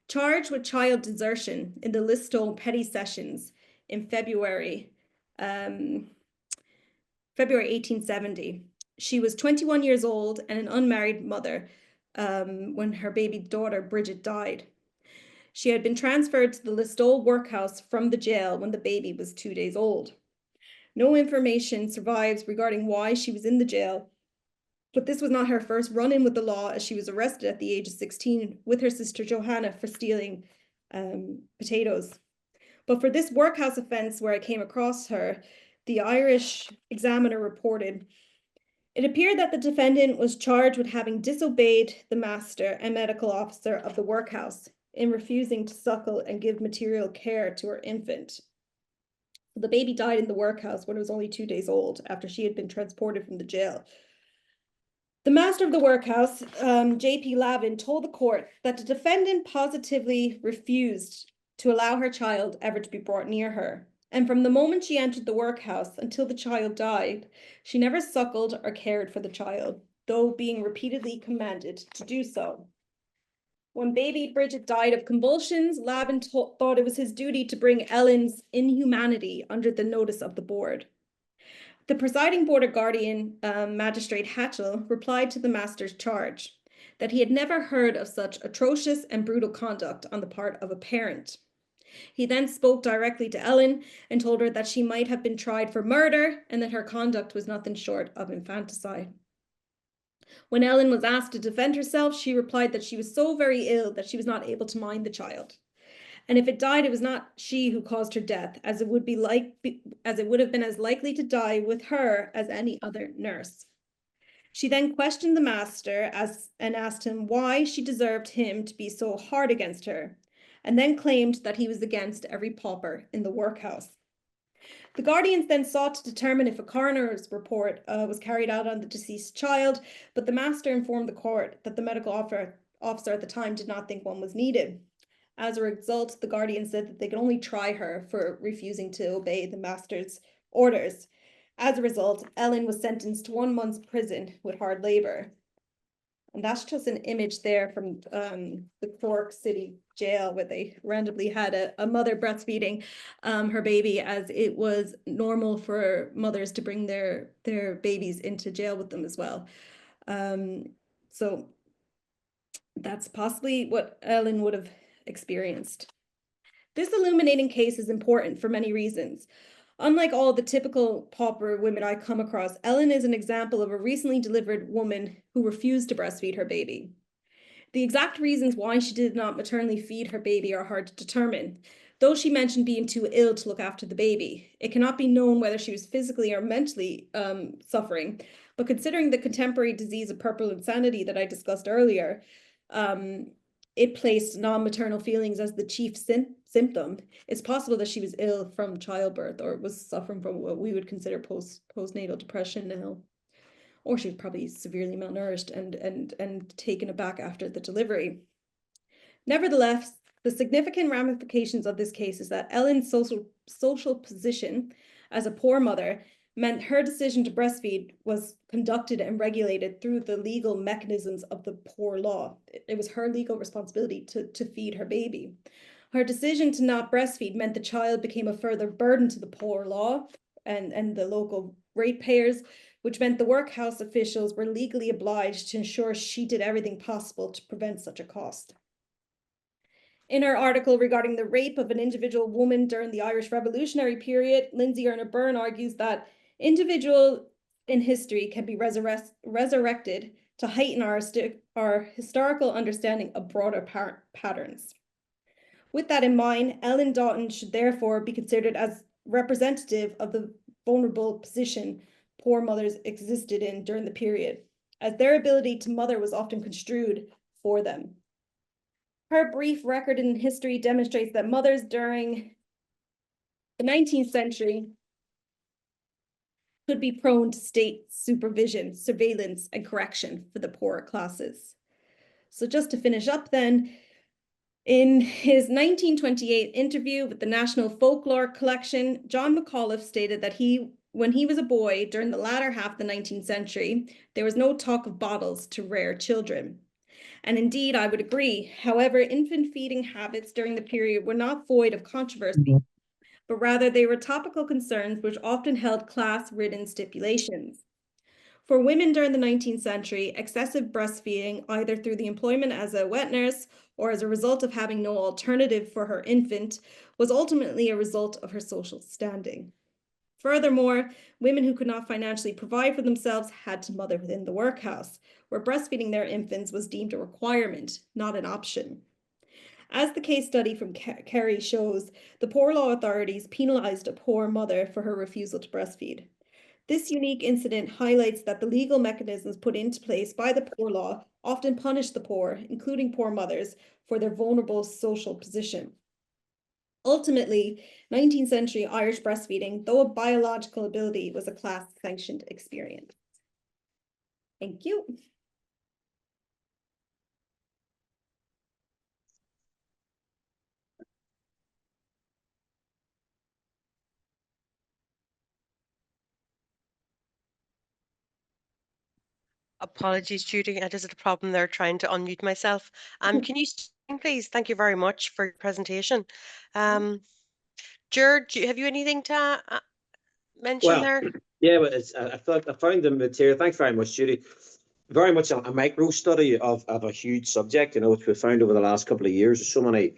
charged with child desertion in the Listowel Petty Sessions in February 1870. She was 21 years old and an unmarried mother when her baby daughter Bridget died. She had been transferred to the Listowel workhouse from the jail when the baby was 2 days old. No information survives regarding why she was in the jail, but this was not her first run-in with the law, as she was arrested at the age of 16 with her sister Johanna for stealing potatoes. But for this workhouse offence where I came across her, the Irish Examiner reported, it appeared that the defendant was charged with having disobeyed the master and medical officer of the workhouse in refusing to suckle and give material care to her infant. The baby died in the workhouse when it was only 2 days old after she had been transported from the jail. The master of the workhouse, J.P. Lavin, told the court that the defendant positively refused to allow her child ever to be brought near her. And from the moment she entered the workhouse until the child died, she never suckled or cared for the child, though being repeatedly commanded to do so. When baby Bridget died of convulsions, Lavin thought it was his duty to bring Ellen's inhumanity under the notice of the board. The presiding Board of Guardian, Magistrate Hatchell, replied to the master's charge that he had never heard of such atrocious and brutal conduct on the part of a parent. He then spoke directly to Ellen and told her that she might have been tried for murder and that her conduct was nothing short of infanticide. When Ellen was asked to defend herself, she replied that she was so very ill that she was not able to mind the child. And if it died, it was not she who caused her death, as it would have been as likely to die with her as any other nurse. She then questioned the master and asked him why she deserved him to be so hard against her, and then claimed that he was against every pauper in the workhouse. The guardians then sought to determine if a coroner's report was carried out on the deceased child, but the master informed the court that the medical officer at the time did not think one was needed. As a result, the guardian said that they could only try her for refusing to obey the master's orders. As a result, Ellen was sentenced to 1 month's prison with hard labor. And that's just an image there from the Cork City Jail, where they randomly had a mother breastfeeding her baby, as it was normal for mothers to bring their babies into jail with them as well. So that's possibly what Ellen would have experienced. This illuminating case is important for many reasons. Unlike all the typical pauper women I come across, Ellen is an example of a recently delivered woman who refused to breastfeed her baby. The exact reasons why she did not maternally feed her baby are hard to determine. Though she mentioned being too ill to look after the baby, it cannot be known whether she was physically or mentally suffering. But considering the contemporary disease of purple insanity that I discussed earlier, it placed non-maternal feelings as the chief symptom. It's possible that she was ill from childbirth or was suffering from what we would consider postnatal depression now. or she was probably severely malnourished and taken aback after the delivery. Nevertheless, the significant ramifications of this case is that Ellen's social position as a poor mother meant her decision to breastfeed was conducted and regulated through the legal mechanisms of the poor law. It was her legal responsibility to feed her baby. Her decision to not breastfeed meant the child became a further burden to the poor law and the local ratepayers, which meant the workhouse officials were legally obliged to ensure she did everything possible to prevent such a cost. In her article regarding the rape of an individual woman during the Irish Revolutionary period, Lindsay Erna Byrne argues that individual in history can be resurrected to heighten our historical understanding of broader patterns. With that in mind, Ellen Doughton should therefore be considered as representative of the vulnerable position poor mothers existed in during the period, as their ability to mother was often construed for them. Her brief record in history demonstrates that mothers during the 19th century could be prone to state supervision, surveillance, and correction for the poorer classes. So just to finish up then, in his 1928 interview with the National Folklore Collection, John McAuliffe stated that when he was a boy during the latter half of the 19th century, there was no talk of bottles to rear children. And indeed, I would agree. However, infant feeding habits during the period were not void of controversy, but rather they were topical concerns which often held class-ridden stipulations. For women during the 19th century, excessive breastfeeding, either through the employment as a wet nurse or as a result of having no alternative for her infant, was ultimately a result of her social standing. Furthermore, women who could not financially provide for themselves had to mother within the workhouse, where breastfeeding their infants was deemed a requirement, not an option. As the case study from Kerry shows, the poor law authorities penalized a poor mother for her refusal to breastfeed. This unique incident highlights that the legal mechanisms put into place by the poor law often punish the poor, including poor mothers, for their vulnerable social position. Ultimately, 19th century Irish breastfeeding, though a biological ability, was a class-sanctioned experience. Thank you. Apologies, Judy. I just had a problem there trying to unmute myself. Can you start, please? Thank you very much for your presentation. George, have you anything to mention there? Yeah, but I found the material. Thanks very much, Judy. Very much a micro study of a huge subject, which we've found over the last couple of years. There's so many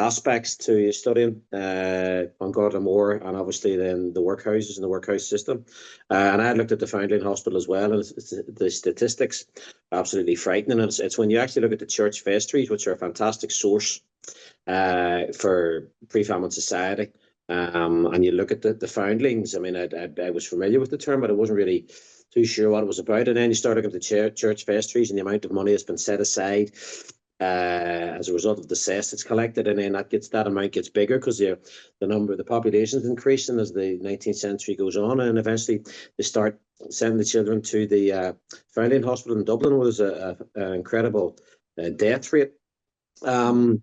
aspects to studying on Garda Moor, and obviously then the workhouses and the workhouse system. And I had looked at the Foundling Hospital as well, and the statistics are absolutely frightening. And it's when you actually look at the church vestries, which are a fantastic source for pre-famine society. And you look at the foundlings. I mean, I was familiar with the term, but I wasn't really too sure what it was about. And then you start looking at the church vestries and the amount of money that's been set aside as a result of the cess that's collected, and then that amount gets bigger because the population is increasing as the 19th century goes on, and eventually they start sending the children to the Foundling Hospital in Dublin, where there's an incredible death rate. The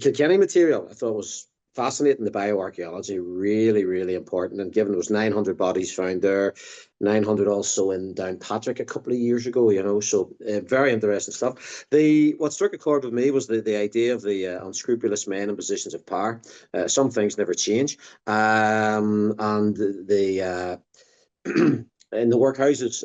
Kilkenny material I thought was fascinating. The bioarchaeology, really, really important. And given there was 900 bodies found there, 900 also in Downpatrick a couple of years ago, so very interesting stuff. What struck a chord with me was the idea of the unscrupulous men in positions of power. Some things never change. And in the workhouses,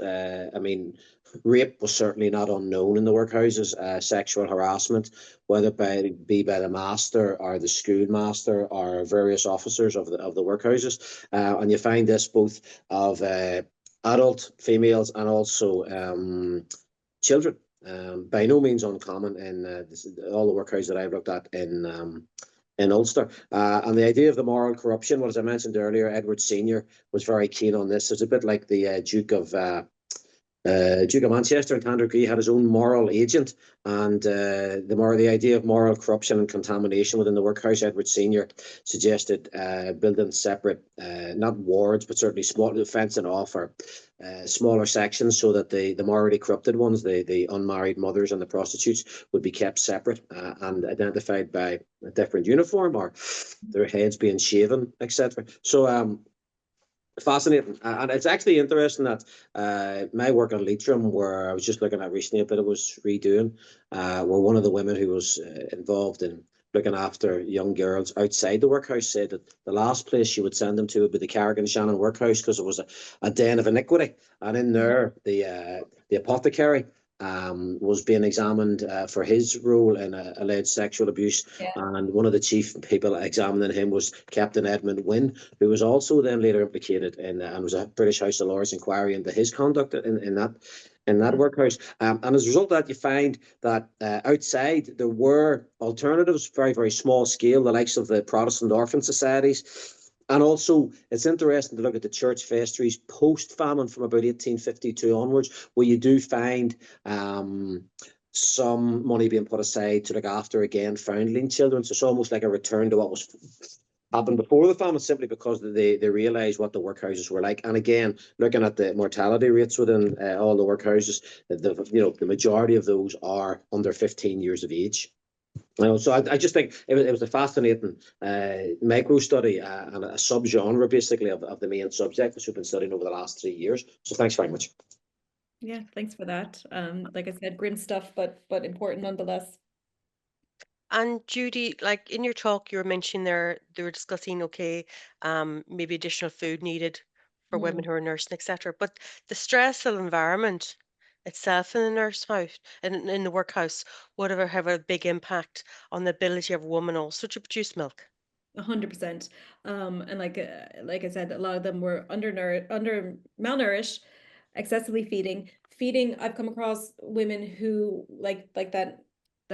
I mean, rape was certainly not unknown in the workhouses. Sexual harassment, whether it be by the master or the schoolmaster or various officers of the workhouses, and you find this both of adult females and also children. By no means uncommon in all the workhouses that I've looked at in Ulster. And the idea of the moral corruption, well, as I mentioned earlier, Edward Senior was very keen on this. It's a bit like the Duke of Duke of Manchester and Tandragee had his own moral agent, and the idea of moral corruption and contamination within the workhouse. Edward Senior suggested building separate, not wards, but certainly small fencing off or smaller sections, so that the morally corrupted ones, the unmarried mothers and the prostitutes, would be kept separate and identified by a different uniform or their heads being shaven, etc. So fascinating, and it's actually interesting that my work on Leitrim, where I was just looking at recently, a bit it was redoing, where one of the women who was involved in looking after young girls outside the workhouse said that the last place she would send them to would be the Carrigan Shannon workhouse, because it was a den of iniquity, and in there the apothecary was being examined for his role in alleged sexual abuse. Yeah. And one of the chief people examining him was Captain Edmund Wynne, who was also then later implicated in and was a British House of Lords inquiry into his conduct in that workhouse. And as a result of that, you find that outside there were alternatives, very, very small scale, the likes of the Protestant orphan societies. And also, it's interesting to look at the church vestries post-famine from about 1852 onwards, where you do find some money being put aside to look after, again, foundling children. So it's almost like a return to what was happened before the famine, simply because they realised what the workhouses were like. And again, looking at the mortality rates within all the workhouses, the majority of those are under 15 years of age. So I just think it was a fascinating micro study and a subgenre, basically, of the main subject which we've been studying over the last 3 years. So thanks very much. Yeah, thanks for that. Like I said, grim stuff, but important nonetheless. And Judy, like in your talk, you were mentioning there, they were discussing, okay, maybe additional food needed for women who are nursing, etc. But the stressful environment itself in the nurse house and in the workhouse would have a big impact on the ability of a woman also to produce milk. 100%. And like I said, a lot of them were under malnourished, excessively feeding. I've come across women who like that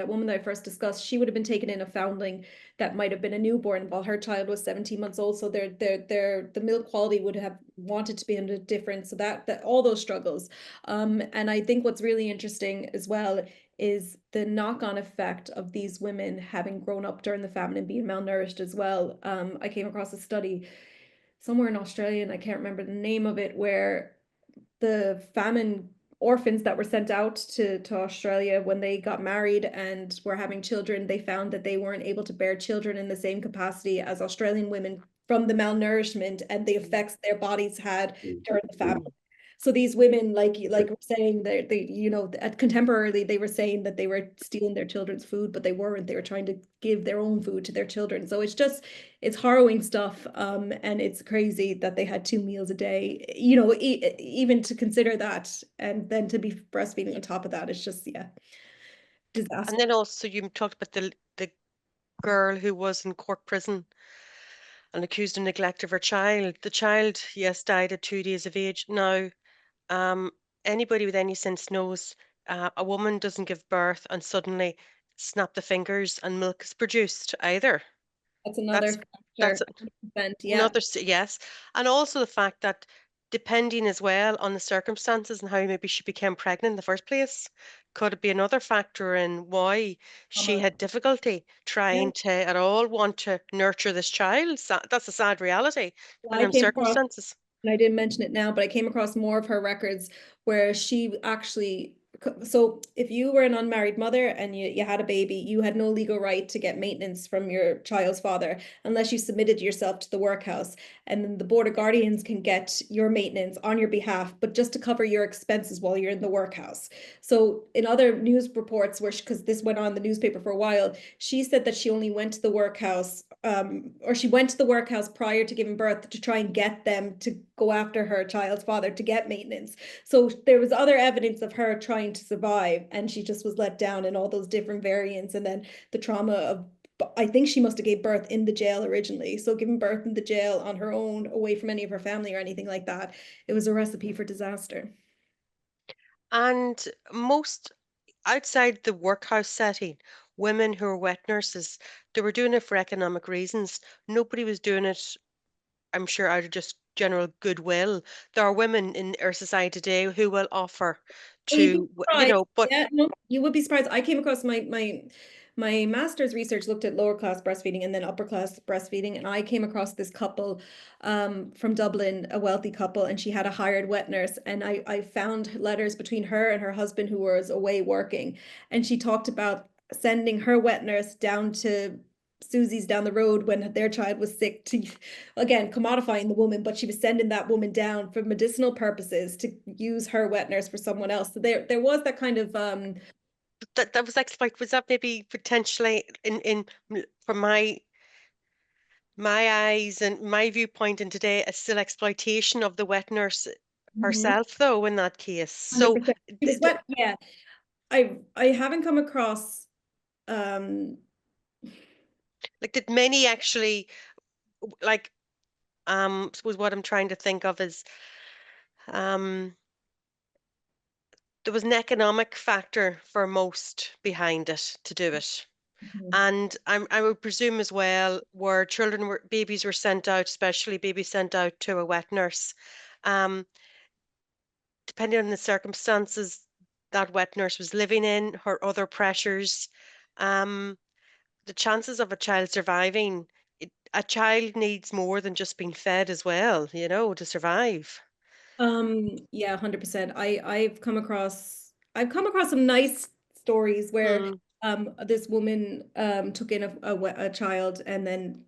woman that I first discussed. She would have been taken in a foundling that might have been a newborn while her child was 17 months old. So the milk quality would have wanted to be under different. So that all those struggles. And I think what's really interesting as well is the knock-on effect of these women having grown up during the famine and being malnourished as well. I came across a study somewhere in Australia, and I can't remember the name of it, where the famine orphans that were sent out to Australia, when they got married and were having children, they found that they weren't able to bear children in the same capacity as Australian women from the malnourishment and the effects their bodies had during the famine. So these women, like we're saying, they contemporarily they were saying that they were stealing their children's food, but they weren't. They were trying to give their own food to their children. So it's harrowing stuff. And it's crazy that they had 2 meals a day. Even to consider that, and then to be breastfeeding on top of that, it's just disaster. And then also you talked about the girl who was in Cork prison and accused of neglect of her child. The child, yes, died at 2 days of age. Now, anybody with any sense knows a woman doesn't give birth and suddenly snap the fingers and milk is produced either. That's another That's factor. 100%, yeah. another, yes. And also the fact that depending as well on the circumstances and how maybe she became pregnant in the first place, could it be another factor in why she had difficulty trying to at all want to nurture this child? That's a sad reality, I depending on came across, circumstances. and I didn't mention it now, but I came across more of her records where she actually, so if you were an unmarried mother and you had a baby, you had no legal right to get maintenance from your child's father unless you submitted yourself to the workhouse. And then the Board of Guardians can get your maintenance on your behalf, but just to cover your expenses while you're in the workhouse. So in other news reports, because this went on in the newspaper for a while, she said that she only went to the workhouse, or she went to the workhouse prior to giving birth to try and get them to go after her child's father to get maintenance. So there was other evidence of her trying to survive, and she just was let down in all those different variants. And then the trauma of, I think she must have gave birth in the jail originally. So giving birth in the jail on her own, away from any of her family or anything like that, it was a recipe for disaster. And most outside the workhouse setting, women who were wet nurses, they were doing it for economic reasons. Nobody was doing it I'm sure out of just general goodwill, there are women in our society today who will offer Well, you'd be to, surprised. but Yeah, no, you would be surprised. I came across my master's research looked at lower class breastfeeding and then upper class breastfeeding, and I came across this couple from Dublin, a wealthy couple, and she had a hired wet nurse, and I found letters between her and her husband who was away working, and she talked about sending her wet nurse down to Susie's down the road when their child was sick to, again, commodifying the woman, but she was sending that woman down for medicinal purposes to use her wet nurse for someone else. So there was that kind of that was exploit. Was that maybe potentially from my eyes and my viewpoint in today, a still exploitation of the wet nurse herself, though, in that case. So 100%. She was wet. Yeah. I haven't come across like, did many actually, like, suppose what I'm trying to think of is, um there was an economic factor for most behind it to do it. And I would presume as well, where babies were sent out, especially babies sent out to a wet nurse, um, depending on the circumstances that wet nurse was living in, her other pressures, um, the chances of a child surviving, a child needs more than just being fed as well, to survive. Yeah, 100%. I've come across some nice stories where Mm. this woman took in a child and then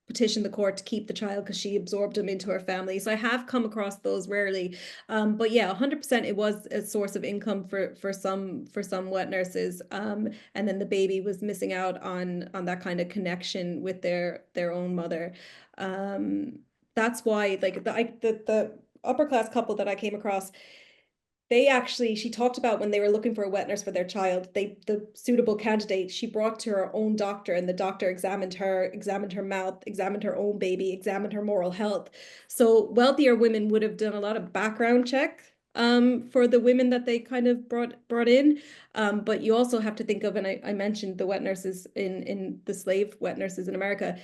petitioned the court to keep the child because she absorbed him into her family. So I have come across those rarely. But yeah, 100% it was a source of income for some wet nurses. And then the baby was missing out on that kind of connection with their own mother. Um, that's why like the upper class couple that I came across, she talked about when they were looking for a wet nurse for their child, the suitable candidate she brought to her own doctor, and the doctor examined her mouth, examined her own baby, examined her moral health. So wealthier women would have done a lot of background check for the women that they kind of brought in. But you also have to think of, and I mentioned the wet nurses in the slave wet nurses in America.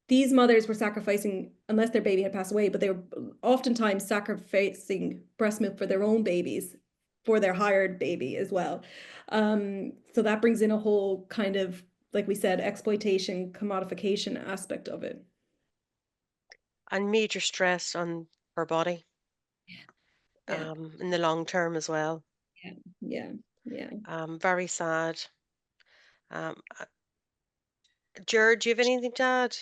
These mothers were sacrificing, unless their baby had passed away, but they were oftentimes sacrificing breast milk for their own babies, for their hired baby as well. So that brings in a whole kind of, like we said, exploitation, commodification aspect of it. And major stress on her body, Yeah, in the long term as well. yeah, yeah, yeah. Very sad. George, do you have anything to add?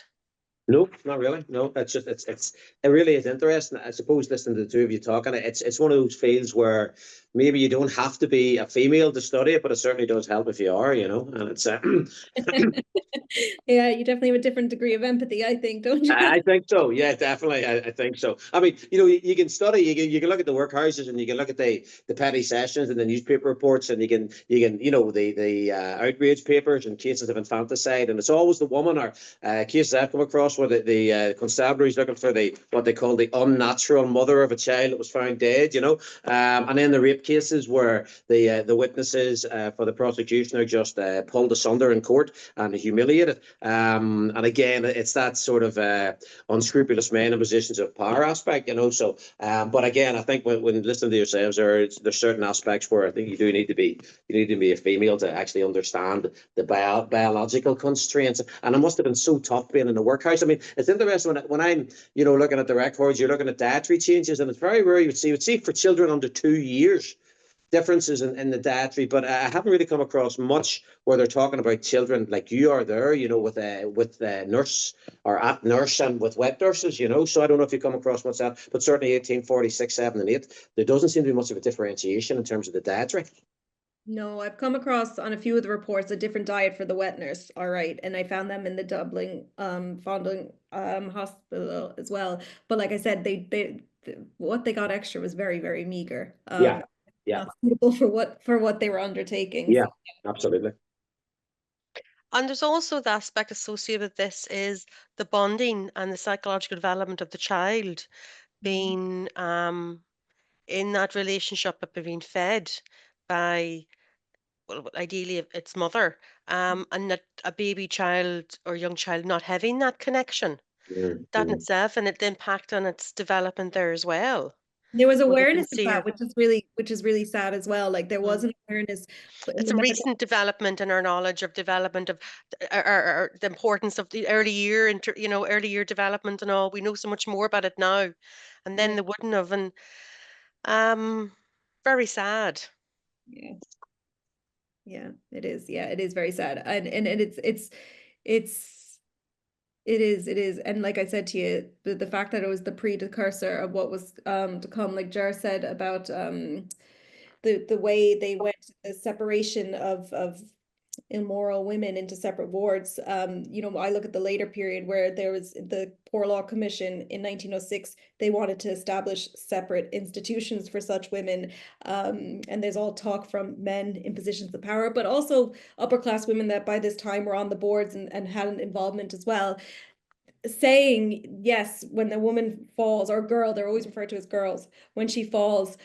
No, not really. No, it's just it really is interesting. I suppose listening to the two of you talking, it's one of those fields where maybe you don't have to be a female to study it, but it certainly does help if you are, and it's Yeah, you definitely have a different degree of empathy, I think, don't you? I think so. Yeah, definitely. I think so. I mean, you can study. You can look at the workhouses, and you can look at the petty sessions and the newspaper reports, and you can the outrage papers and cases of infanticide, and it's always the woman or cases I've come across where the constabulary is looking for the what they call the unnatural mother of a child that was found dead. And then the rape cases where the witnesses for the prosecution are just pulled asunder in court and humiliated. And again, it's that sort of unscrupulous men in positions of power aspect, So, but again, I think when listening to yourselves, there's certain aspects where I think you need to be a female to actually understand the biological constraints. And it must have been so tough being in the workhouse. I mean, it's interesting when I'm looking at the records, you're looking at dietary changes, and it's very rare you would see for children under 2 years differences in the dietary, but I haven't really come across much where they're talking about children like you are there, with nurse or at nurse and with wet nurses, So I don't know if you come across much that, but certainly 1846, 7, and 8, there doesn't seem to be much of a differentiation in terms of the dietary. No, I've come across on a few of the reports a different diet for the wet nurse. All right. And I found them in the Dublin Foundling hospital as well. But like I said, what they got extra was very, very meager. Yeah, yeah, Not suitable for what they were undertaking. yeah, So absolutely. And there's also the aspect associated with this is the bonding and the psychological development of the child being in that relationship of being fed by, well, ideally its mother, and that a baby child or young child not having that connection. that in itself, and the impact on its development there as well. There was Where we can awareness of see that, which is really sad as well. Like there was an awareness in it's the a medical. recent development in our knowledge of development of the importance of the early year, early year development and all. We know so much more about it now, and then Yeah. they wouldn't have. And very sad. Yeah. Yeah, it is. Yeah, it is very sad. And it is. And like I said to you, the fact that it was the precursor of what was to come, like Jar said about the way they went, the separation of immoral women into separate wards. You know, I look at the later period where there was the Poor Law Commission in 1906. They wanted to establish separate institutions for such women. And there's all talk from men in positions of power, but also upper class women that by this time were on the boards and had an involvement as well, saying yes, when the woman falls, or girl, they're always referred to as girls, when she falls,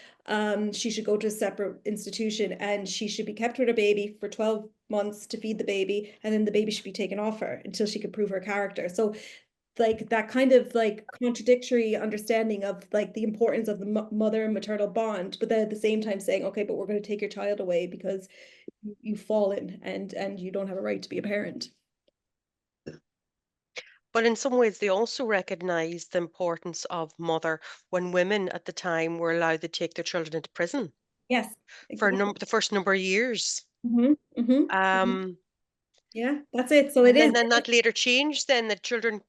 she should go to a separate institution and she should be kept with her baby for 12 months to feed the baby, and then the baby should be taken off her until she could prove her character. So like that kind of like contradictory understanding of like the importance of the mother and maternal bond, but then at the same time saying, okay, but we're going to take your child away because you've fallen and you don't have a right to be a parent. But in some ways, they also recognized the importance of mother when women at the time were allowed to take their children into prison Yes, for exactly. the first number of years. Yeah, that's it. So it And is. then that later changed. Then the children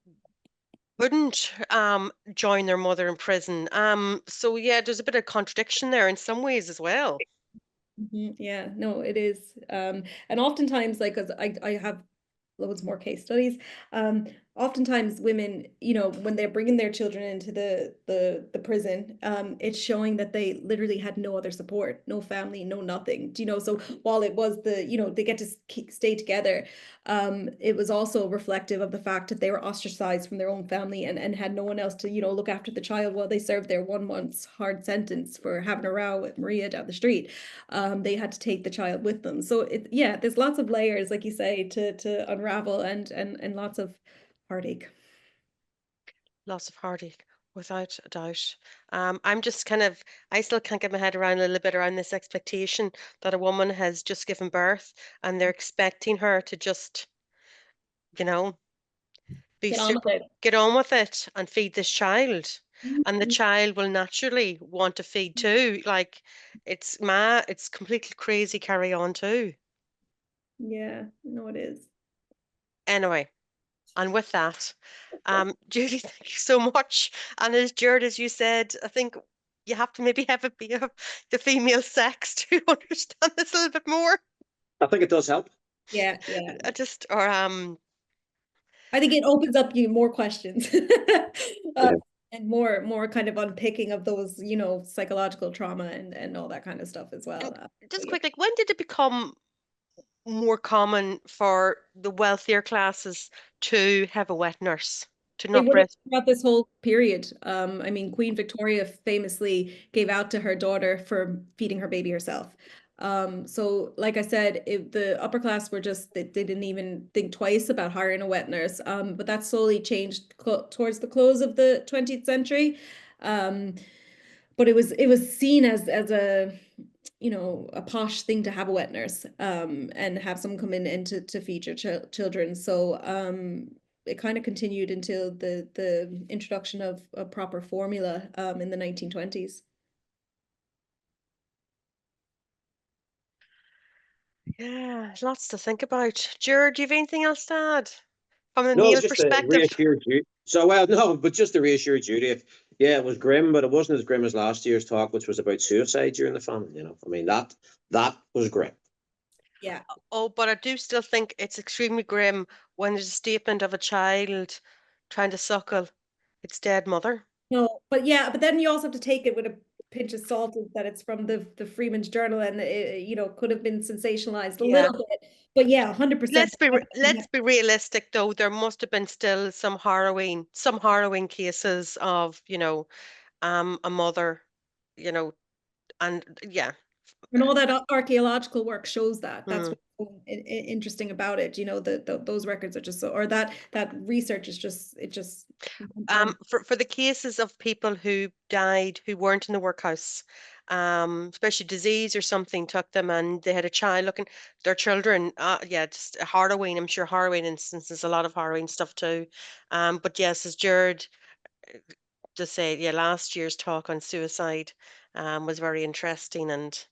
wouldn't join their mother in prison. So yeah, there's a bit of contradiction there in some ways as well. Yeah, no, it is. And oftentimes, like, as I have loads more case studies. Oftentimes women, you know, when they're bringing their children into the prison, it's showing that they literally had no other support, no family, no nothing. Do you know? So while it was you know, they get to stay together, it was also reflective of the fact that they were ostracized from their own family and had no one else to, you know, look after the child while they served their 1 month's hard sentence for having a row with Maria down the street. They had to take the child with them. So yeah, there's lots of layers, like you say, to unravel and lots of heartache. Lots of heartache, without a doubt. I'm just I still can't get my head around a little bit around this expectation that a woman has just given birth and they're expecting her to just, you know, Get on with it. get on with it and feed this child. And the Mhm. child will naturally want to feed too. Like it's completely crazy carry on too. Yeah, no, it is. Anyway, and with that, Judy, thank you so much. And as Jared, as you said, I think you have to maybe have a bit of the female sex to understand this a little bit more. I think it does help. Yeah, yeah. I just or I think it opens up you more questions. Yeah. And more kind of unpicking of those, you know, psychological trauma and all that kind of stuff as well. just Yeah. quick, like when did it become more common for the wealthier classes to have a wet nurse, to It not would have breast? throughout this whole period. I mean, Queen Victoria famously gave out to her daughter for feeding her baby herself. So like I said, the upper class were just they didn't even think twice about hiring a wet nurse. But that slowly changed towards the close of the 20th century. Um, but it was seen as a, you know, a posh thing to have a wet nurse and have someone come in and to feed your children. So it kind of continued until the introduction of a proper formula in the 1920s. Yeah, lots to think about. Jared, do you have anything else to add from the No, it was male just to perspective? reassure Judy. So, well, no, but just to reassure Judy, yeah, it was grim, but it wasn't as grim as last year's talk, which was about suicide during the famine. You know, I mean that was grim. Yeah. Oh, but I do still think it's extremely grim when there's a statement of a child trying to suckle its dead mother. No, but yeah, but then you also have to take it with a pinch of salt that it's from the Freeman's Journal and it, you know, could have been sensationalized a Yeah. little bit. But yeah, 100%. Let's be realistic though. There must have been still some harrowing cases of, a mother, you know, and yeah, And all that archaeological work shows that. That's Mm. what's so interesting about it. You know, those records are just so, or that research is just, it just. For the cases of people who died who weren't in the workhouse, especially disease or something took them and they had a child looking their children, yeah, just harrowing. I'm sure harrowing instances, a lot of harrowing stuff too. But yes, as Jared just said, yeah, last year's talk on suicide was very interesting and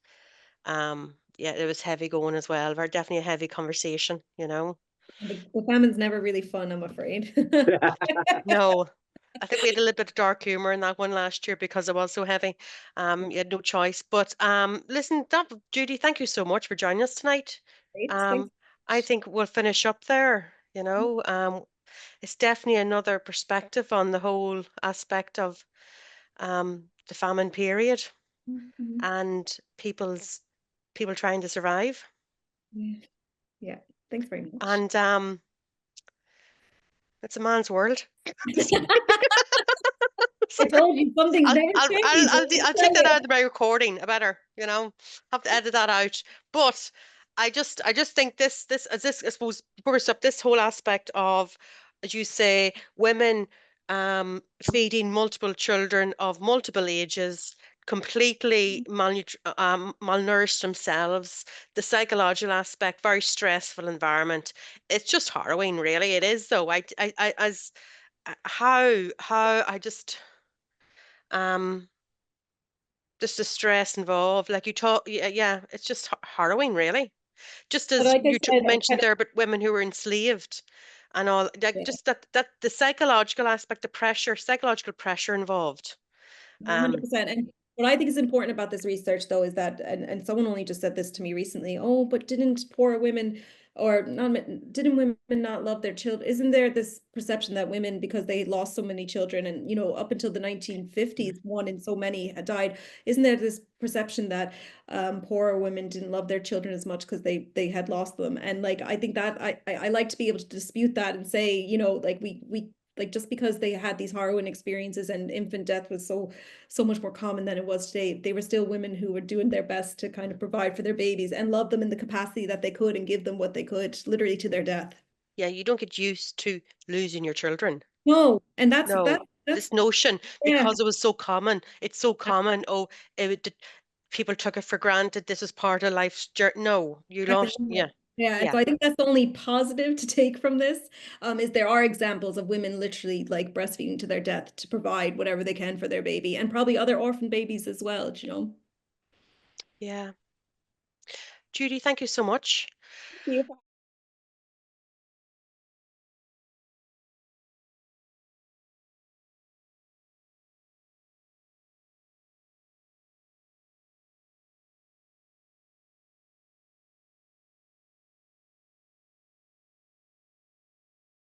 yeah, it was heavy going as well. Very definitely a heavy conversation, you know. The famine's never really fun, I'm afraid. No, I think we had a little bit of dark humor in that one last year because it was so heavy. You had no choice. But listen, Judy, thank you so much for joining us tonight. Great, Um, thanks. I think we'll finish up there, you know. It's definitely another perspective on the whole aspect of the famine period Mhm. and people trying to survive. Yeah. Yeah, thanks very much. And it's a man's world. I told you something's never changed. I'll take that out of my recording. I better, you know, have to edit that out. But I just think I suppose first up this whole aspect of, as you say, women feeding multiple children of multiple ages, completely malnourished themselves, the psychological aspect, very stressful environment. It's just harrowing, really. It is, though. I as how I um just the stress involved, like you talk, yeah, yeah, it's just harrowing, really. Just But as like I you said, I mentioned kind there, but women who were enslaved and all, like of, just that the psychological aspect, the pressure, psychological pressure involved. Um, 100%. And what I think is important about this research, though, is that, and someone only just said this to me recently, oh, but didn't poor women or not, didn't women not love their children? Isn't there this perception that women, because they lost so many children and, you know, up until the 1950s, one in so many had died, isn't there this perception that poor women didn't love their children as much because they had lost them? And like, I think that I like to be able to dispute that and say, you know, like we like just because they had these harrowing experiences and infant death was so much more common than it was today, they were still women who were doing their best to kind of provide for their babies and love them in the capacity that they could and give them what they could, literally to their death. yeah, you don't get used to losing your children. No, and that's No, that's this notion, yeah. because it was so common, it's so common. Oh, people took it for granted. This is part of life's journey. No, you lost. Yeah, Yeah, and yeah. so I think that's the only positive to take from this, is there are examples of women literally like breastfeeding to their death to provide whatever they can for their baby, and probably other orphan babies as well, you know. Yeah. Judy, thank you so much. Thank you.